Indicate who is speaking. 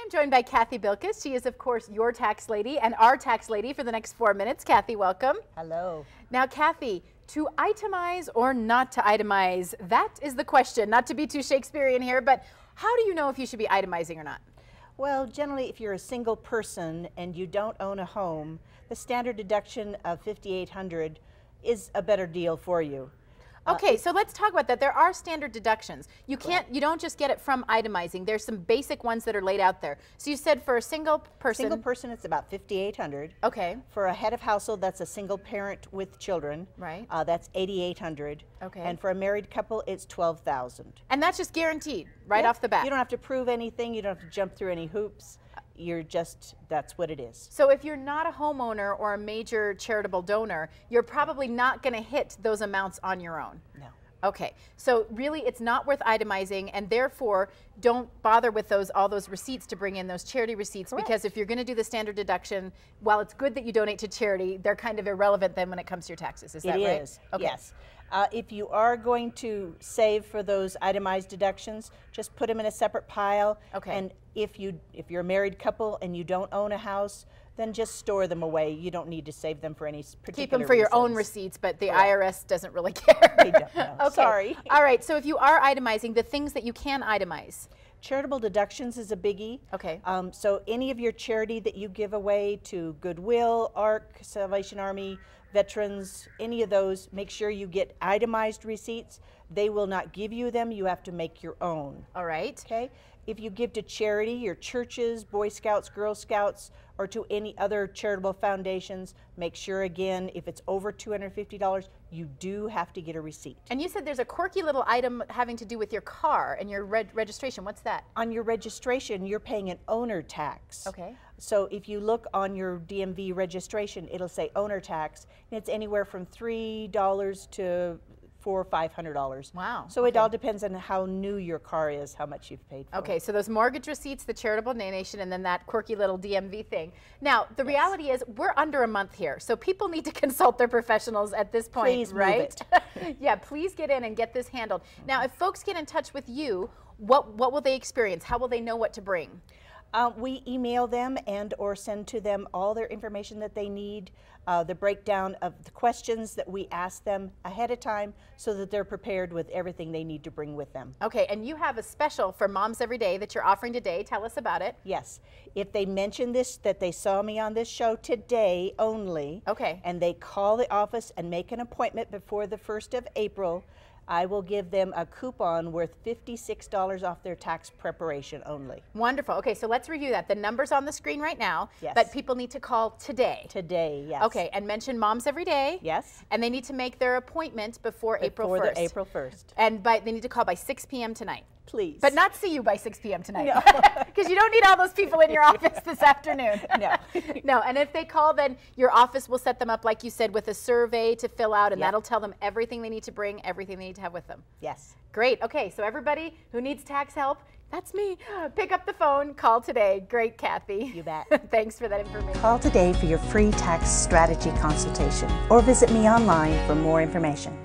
Speaker 1: I'm joined by Kathy Bilkis. She is, of course, your tax lady and our tax lady for the next 4 minutes. Kathy, welcome.
Speaker 2: Hello.
Speaker 1: Now, Kathy, to itemize or not to itemize, that is the question. Not to be too Shakespearean here, but how do you know if you should be itemizing or not?
Speaker 2: Well, generally, if you're a single person and you don't own a home, the standard deduction of $5,800 is a better deal for you.
Speaker 1: Okay, so let's talk about that. There are standard deductions. You don't just get it from itemizing. There's some basic ones that are laid out there. So you said for a single person.
Speaker 2: Single person, it's about $5,800.
Speaker 1: Okay.
Speaker 2: For a head of household, that's a single parent with children.
Speaker 1: Right.
Speaker 2: That's $8,800. Okay. And for a married couple, it's $12,000.
Speaker 1: And that's just guaranteed right off the bat.
Speaker 2: You don't have to prove anything. You don't have to jump through any hoops. You're just, that's what it is.
Speaker 1: So if you're not a homeowner or a major charitable donor, you're probably not going to hit those amounts on your own.
Speaker 2: No.
Speaker 1: Okay, so really it's not worth itemizing, and therefore don't bother with all those receipts to bring in, those charity receipts. Correct. Because if you're going to do the standard deduction, while it's good that you donate to charity, they're kind of irrelevant then when it comes to your taxes. Is that right?
Speaker 2: It is, okay. Yes. If you are going to save for those itemized deductions, just put them in a separate pile. Okay. And if you're a married couple and you don't own a house, then just store them away. You don't need to save them for any particular
Speaker 1: Keep them for
Speaker 2: reasons.
Speaker 1: your own receipts, but the IRS doesn't really care.
Speaker 2: They don't know.
Speaker 1: Okay.
Speaker 2: Sorry.
Speaker 1: All right, so if you are itemizing, the things that you can itemize.
Speaker 2: Charitable deductions is a biggie.
Speaker 1: Okay.
Speaker 2: So any of your charity that you give away to Goodwill, ARC, Salvation Army, Veterans, any of those, make sure you get itemized receipts. They will not give you them. You have to make your own.
Speaker 1: All right.
Speaker 2: Okay. If you give to charity, your churches, Boy Scouts, Girl Scouts, or to any other charitable foundations, make sure again, if it's over $250, you do have to get a receipt.
Speaker 1: And you said there's a quirky little item having to do with your car and your registration. What's that? On
Speaker 2: your registration, you're paying an owner tax.
Speaker 1: Okay.
Speaker 2: So if you look on your DMV registration, it'll say owner tax, and it's anywhere from $3 to $400 or $500.
Speaker 1: Wow.
Speaker 2: So it all depends on how new your car is, how much you've paid for.
Speaker 1: Okay, so those mortgage receipts, the charitable donation, and then that quirky little DMV thing. Now, the reality is we're under a month here, so people need to consult their professionals at this point,
Speaker 2: please
Speaker 1: right? Yeah, please get in and get this handled. Now, if folks get in touch with you, what will they experience? How will they know what to bring?
Speaker 2: We email them and or send to them all their information that they need, the breakdown of the questions that we ask them ahead of time so that they're prepared with everything they need to bring with them.
Speaker 1: Okay, and you have a special for Moms Every Day that you're offering today. Tell us about it.
Speaker 2: Yes. If they mention this, that they saw me on this show today only, and they call the office and make an appointment before the 1st of April, I will give them a coupon worth $56 off their tax preparation only.
Speaker 1: Wonderful. Okay, so let's review that. The number's on the screen right now,
Speaker 2: yes.
Speaker 1: But people need to call today.
Speaker 2: Today, yes.
Speaker 1: Okay, and mention Moms Every Day.
Speaker 2: Yes.
Speaker 1: And they need to make their appointment before April 1st.
Speaker 2: Before April 1st.
Speaker 1: And they need to call by 6 p.m. tonight.
Speaker 2: Please.
Speaker 1: But not see you by 6 p.m. tonight.
Speaker 2: No.
Speaker 1: Because you don't need all those people in your office this afternoon.
Speaker 2: No.
Speaker 1: No, and if they call, then your office will set them up, like you said, with a survey to fill out, and
Speaker 2: Yep.
Speaker 1: that'll tell them everything they need to bring, everything they need to have with them.
Speaker 2: Yes.
Speaker 1: Great. Okay, so everybody who needs tax help, that's me. Pick up the phone, call today. Great, Kathy.
Speaker 2: You bet.
Speaker 1: Thanks for that information.
Speaker 2: Call today for your free tax strategy consultation or visit me online for more information.